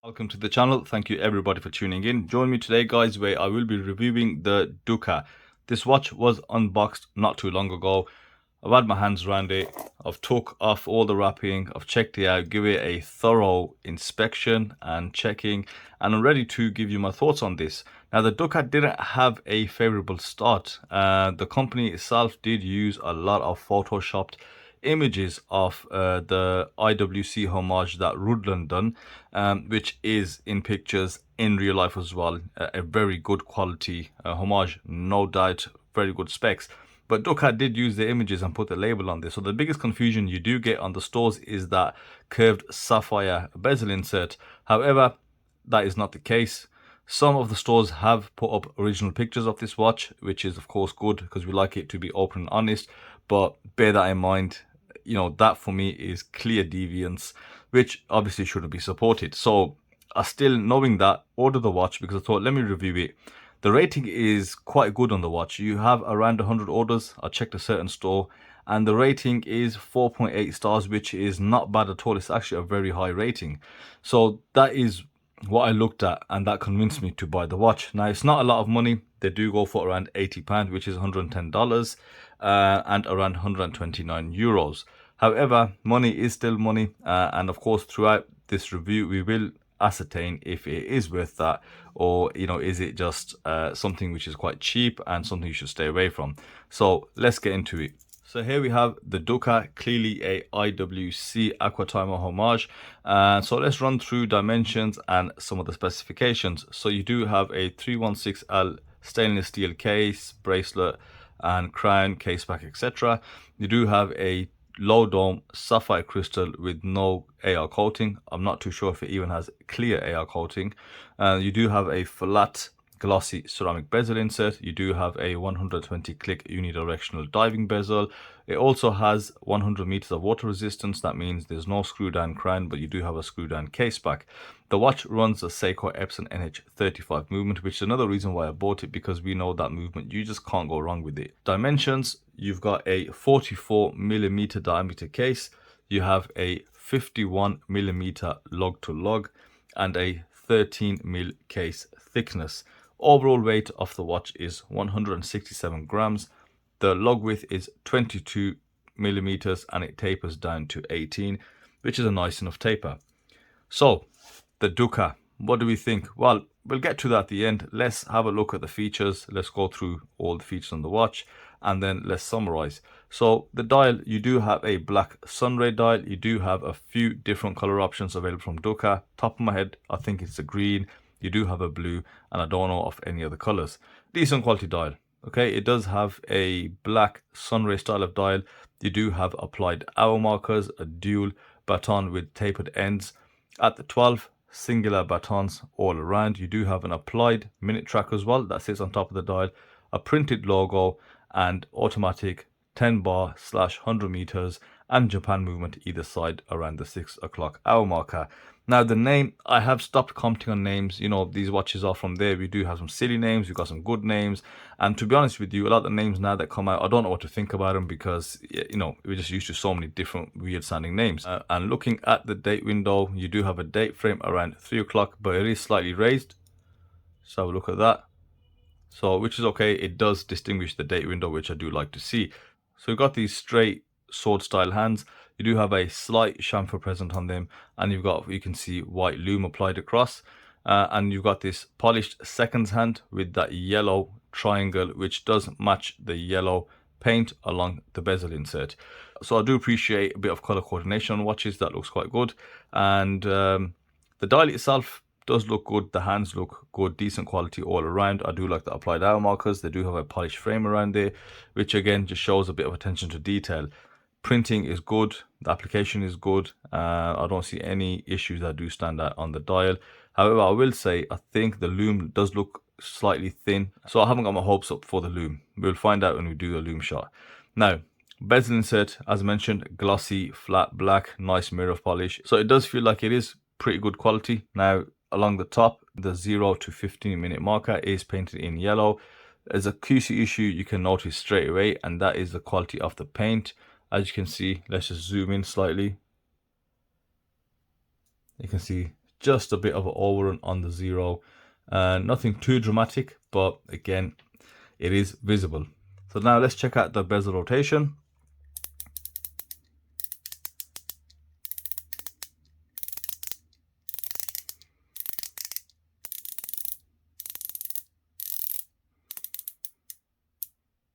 Welcome to the channel. Thank you everybody for tuning in. Join me today guys where I will be reviewing the Duka. This watch was unboxed not too long ago. I've had my hands around it. I've took off all the wrapping. I've checked it out, give it a thorough inspection and checking, and I'm ready to give you my thoughts on this. Now the Duka didn't have a favorable start. The company itself did use a lot of photoshopped images of the IWC homage that Hrudoland done, which is in pictures in real life as well. A very good quality homage, no doubt, very good specs. But Duka did use the images and put the label on this. So the biggest confusion you do get on the stores is that curved sapphire bezel insert. However, that is not the case. Some of the stores have put up original pictures of this watch, which is of course good because we like it to be open and honest. But bear that in mind, you know, that for me is clear deviance, which obviously shouldn't be supported. So I still, knowing that, ordered the watch because I thought, let me review it. The rating is quite good on the watch. You have around 100 orders. I checked a certain store and the rating is 4.8 stars, which is not bad at all. It's actually a very high rating. So that is what I looked at and that convinced me to buy the watch. Now it's not a lot of money. They do go for around £80, which is $110, and around 129 euros. However, money is still money, and of course throughout this review we will ascertain if it is worth that, or you know, is it just something which is quite cheap and something you should stay away from. So let's get into it. So here we have the Duka, clearly a IWC Aquatimer Homage. So let's run through dimensions and some of the specifications. So you do have a 316L stainless steel case, bracelet and crown, case back, etc. You do have a low dome sapphire crystal with no AR coating. I'm not too sure if it even has clear AR coating. You do have a flat glossy ceramic bezel insert. You do have a 120 click unidirectional diving bezel. It also has 100 meters of water resistance. That means there's no screw down crown, but you do have a screw down case back. The watch runs a Seiko Epson NH35 movement, which is another reason why I bought it, because we know that movement, you just can't go wrong with it. Dimensions, you've got a 44mm diameter case. You have a 51mm lug to lug and a 13mm case thickness. Overall weight of the watch is 167 grams. The lug width is 22 millimeters and it tapers down to 18, which is a nice enough taper. So the Duka, what do we think? Well, we'll get to that at the end. Let's have a look at the features. Let's go through all the features on the watch and then let's summarize. So the dial, you do have a black sunray dial. You do have a few different color options available from Duka. Top of my head, I think it's a green. You do have a blue, and I don't know of any other colors. Decent quality dial. Okay, it does have a black sunray style of dial. You do have applied hour markers, a dual baton with tapered ends. At the 12, singular batons all around. You do have an applied minute track as well that sits on top of the dial, a printed logo, and automatic 10 bar/100 meters and Japan movement either side around the 6 o'clock hour marker. Now the name, I have stopped commenting on names. You know, these watches are from there. We do have some silly names, we've got some good names, and to be honest with you, a lot of the names now that come out, I don't know what to think about them, because you know, we're just used to so many different weird sounding names. And looking at the date window, you do have a date frame around 3 o'clock, but it is slightly raised. So have a look at that. So which is okay, it does distinguish the date window, which I do like to see. So we've got these straight sword style hands. You do have a slight chamfer present on them, and you've got, you can see, white lume applied across, and you've got this polished seconds hand with that yellow triangle, which does match the yellow paint along the bezel insert. So I do appreciate a bit of color coordination on watches. That looks quite good, and the dial itself does look good. The hands look good, decent quality all around. I do like the applied hour markers. They do have a polished frame around there, which again just shows a bit of attention to detail. Printing is good, the application is good. I don't see any issues that do stand out on the dial. However, I will say I think the lume does look slightly thin, so I haven't got my hopes up for the lume. We'll find out when we do the lume shot. Now, bezel insert, as mentioned, glossy, flat black, nice mirror polish. So it does feel like it is pretty good quality. Now, along the top, the 0 to 15 minute marker is painted in yellow. There's a QC issue you can notice straight away, and that is the quality of the paint. As you can see, let's just zoom in slightly. You can see just a bit of an overrun on the zero. Nothing too dramatic, but again, it is visible. So now let's check out the bezel rotation.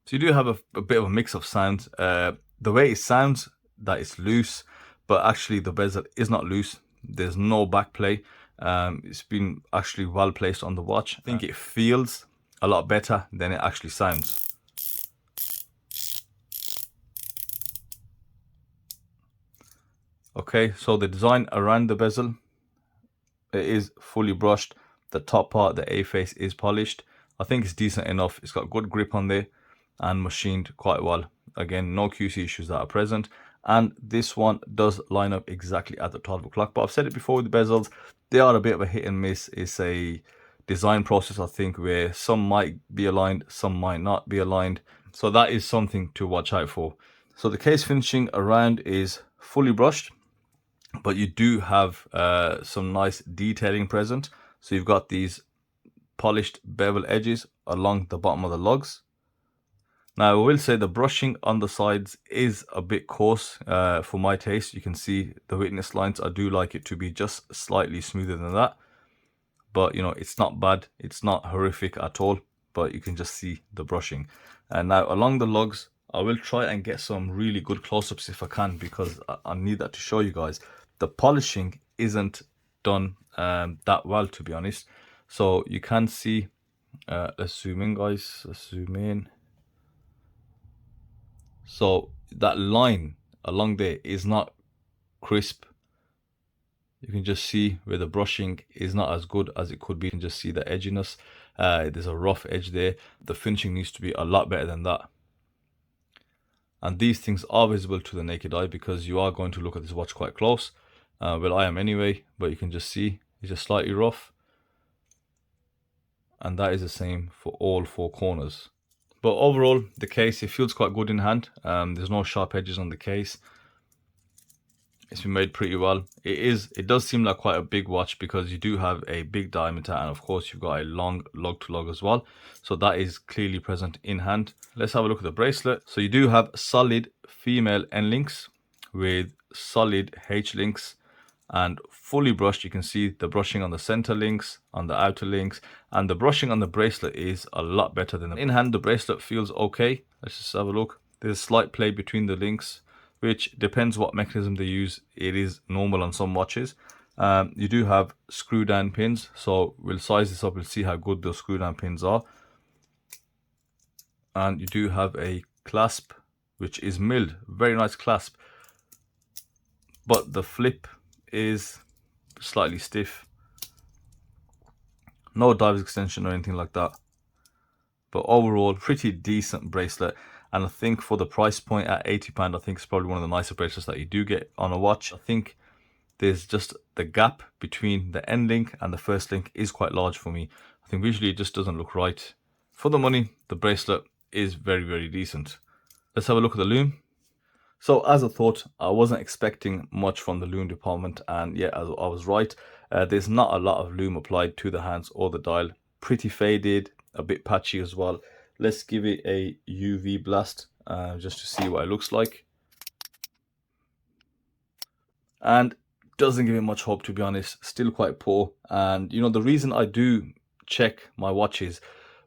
So you do have a bit of a mix of sounds. The way it sounds that it's loose, but actually the bezel is not loose. There's no back play. It's been actually well placed on the watch. I think it feels a lot better than it actually sounds. Okay, so the design around the bezel, it is fully brushed. The top part, the A face, is polished. I think it's decent enough. It's got good grip on there and machined quite well. Again, no QC issues that are present. And this one does line up exactly at the 12 o'clock. But I've said it before with the bezels, they are a bit of a hit and miss. It's a design process, I think, where some might be aligned, some might not be aligned. So that is something to watch out for. So the case finishing around is fully brushed, but you do have some nice detailing present. So you've got these polished bevel edges along the bottom of the lugs. Now I will say the brushing on the sides is a bit coarse for my taste. You can see the witness lines. I do like it to be just slightly smoother than that, but you know, it's not bad, it's not horrific at all, but you can just see the brushing. And now along the lugs, I will try and get some really good close-ups if I can, because I need that to show you guys. The polishing isn't done that well, to be honest. So you can see, let's zoom in, guys. Let's zoom in. So that line along there is not crisp. You can just see where the brushing is not as good as it could be. You can just see the edginess. There's a rough edge there. The finishing needs to be a lot better than that. And these things are visible to the naked eye because you are going to look at this watch quite close. Well, I am anyway, but you can just see it's just slightly rough. And that is the same for all four corners. But overall, the case, it feels quite good in hand. There's no sharp edges on the case. It's been made pretty well. It does seem like quite a big watch because you do have a big diameter, and of course you've got a long lug to lug as well. So that is clearly present in hand. Let's have a look at the bracelet. So you do have solid female end links with solid H links and fully brushed. You can see the brushing on the center links, on the outer links, and the brushing on the bracelet is a lot better than in hand. The bracelet feels okay. Let's just have a look. There's a slight play between the links, which depends what mechanism they use. It is normal on some watches. You do have screw down pins, so we'll size this up and see how good those screw down pins are. And you do have a clasp, which is milled. Very nice clasp, but the flip is slightly stiff. No diver's extension or anything like that, but overall pretty decent bracelet. And I think for the price point at £80, I think it's probably one of the nicer bracelets that you do get on a watch. I think there's just the gap between the end link and the first link is quite large for me. I think visually it just doesn't look right. For the money, the bracelet is very, very decent. Let's have a look at the lume. So as I thought, I wasn't expecting much from the lume department, and yeah, I was right. There's not a lot of lume applied to the hands or the dial. Pretty faded, a bit patchy as well. Let's give it a UV blast just to see what it looks like. And doesn't give it much hope, to be honest. Still quite poor. And you know, the reason I do check my watches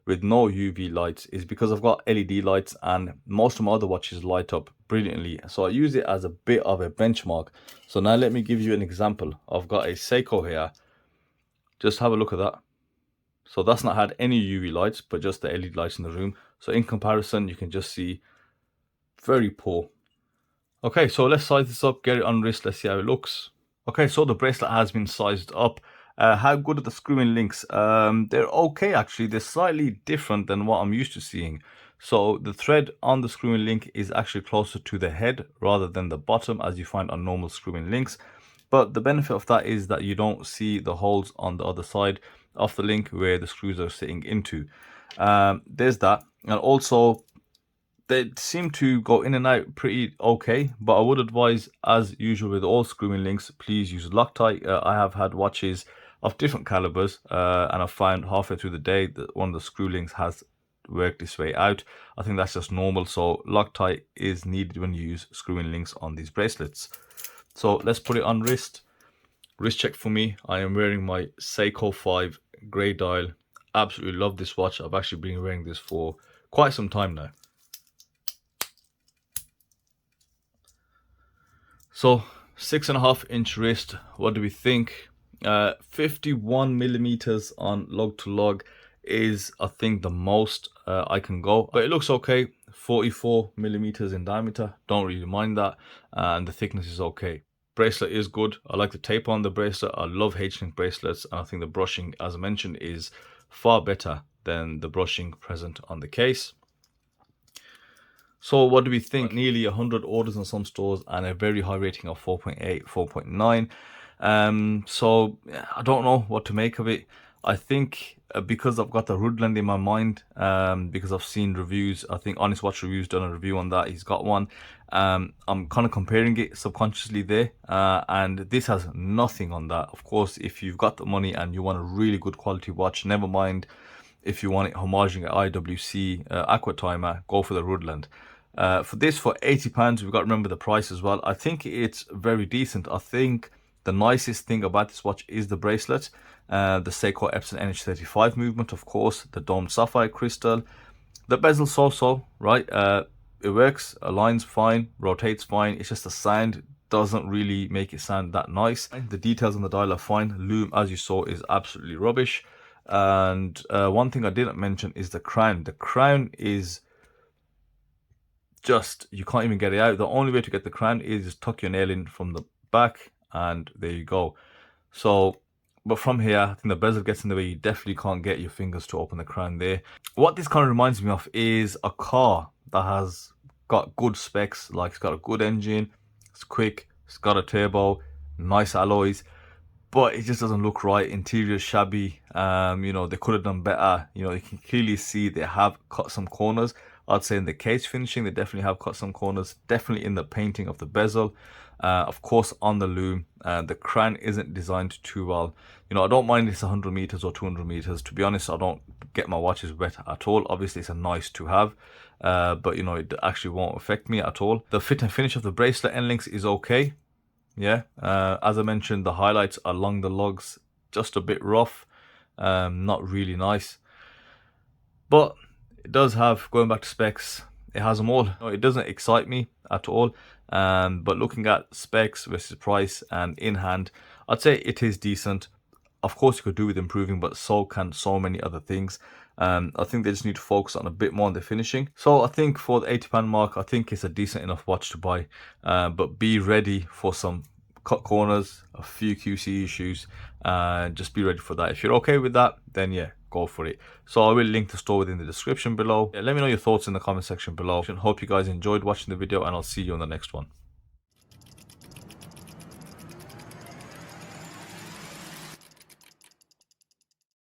with no UV lights is because I've got LED lights and most of my other watches light up brilliantly. So I use it as a bit of a benchmark. So now let me give you an example. I've got a Seiko here. Just have a look at that. So that's not had any UV lights, but just the LED lights in the room. So in comparison, you can just see very poor. Okay, so let's size this up, get it on wrist. Let's see how it looks. Okay, so the bracelet has been sized up. How good are the screw-in links? They're okay, actually. They're slightly different than what I'm used to seeing. So the thread on the screw-in link is actually closer to the head rather than the bottom, as you find on normal screw-in links. But the benefit of that is that you don't see the holes on the other side of the link where the screws are sitting into. There's that. And also, they seem to go in and out pretty okay, but I would advise, as usual with all screwing links, please use Loctite. I have had watches of different calibers, and I found halfway through the day that one of the screw links has worked its way out. I think that's just normal, so Loctite is needed when you use screwing links on these bracelets. So let's put it on wrist. Wrist check for me. I am wearing my Seiko 5 grey dial. Absolutely love this watch. I've actually been wearing this for quite some time now. So 6.5-inch wrist. What do we think? 51 millimeters on lug to lug is, I think, the most I can go, but it looks okay. 44 millimeters in diameter, don't really mind that, and the thickness is okay. Bracelet is good. I like the tape on the bracelet. I love H-link bracelets, and I think the brushing, as I mentioned, is far better than the brushing present on the case. So what do we think? Nearly 100 orders in some stores and a very high rating of 4.8, 4.9. So I don't know what to make of it. I think because I've got the Hrudoland in my mind, because I've seen reviews, I think Honest Watch Reviews done a review on that. He's got one. I'm kind of comparing it subconsciously there, and this has nothing on that. Of course, if you've got the money and you want a really good quality watch, never mind if you want it homaging at IWC Aquatimer, go for the Hrudoland. For this, for £80, we've got to remember the price as well. I think it's very decent. I think the nicest thing about this watch is the bracelet, the Seiko Epson NH35 movement, of course, the domed sapphire crystal, the bezel so-so, right? It works, aligns fine, rotates fine. It's just the sound doesn't really make it sound that nice. The details on the dial are fine. Lume, as you saw, is absolutely rubbish. And one thing I didn't mention is the crown. The crown is just, you can't even get it out. The only way to get the crown is tuck your nail in from the back, and there you go. So, but from here, I think the bezel gets in the way. You definitely can't get your fingers to open the crown there. What this kind of reminds me of is a car that has got good specs, like it's got a good engine, it's quick, it's got a turbo, nice alloys, but it just doesn't look right. Interior shabby. You know, they could have done better. You know, you can clearly see they have cut some corners. I'd say in the case finishing, they definitely have cut some corners. Definitely in the painting of the bezel. Of course, on the lume, the crown isn't designed too well. You know, I don't mind it's 100 meters or 200 meters. To be honest, I don't get my watches wet at all. Obviously, it's a nice to have, but you know, it actually won't affect me at all. The fit and finish of the bracelet end links is okay. Yeah, as I mentioned, the highlights along the lugs just a bit rough, not really nice, but it does have, going back to specs, it has them all. It doesn't excite me at all, but looking at specs versus price and in hand, I'd say it is decent. Of course, you could do with improving, but so can so many other things. I think they just need to focus on a bit more on the finishing. So I think for the £80 mark, I think it's a decent enough watch to buy, but be ready for some cut corners, a few QC issues, and just be ready for that. If you're okay with that, then yeah, go for it. So I will link the store within the description below. Let me know your thoughts in the comment section below. Hope you guys enjoyed watching the video, and I'll see you on the next one.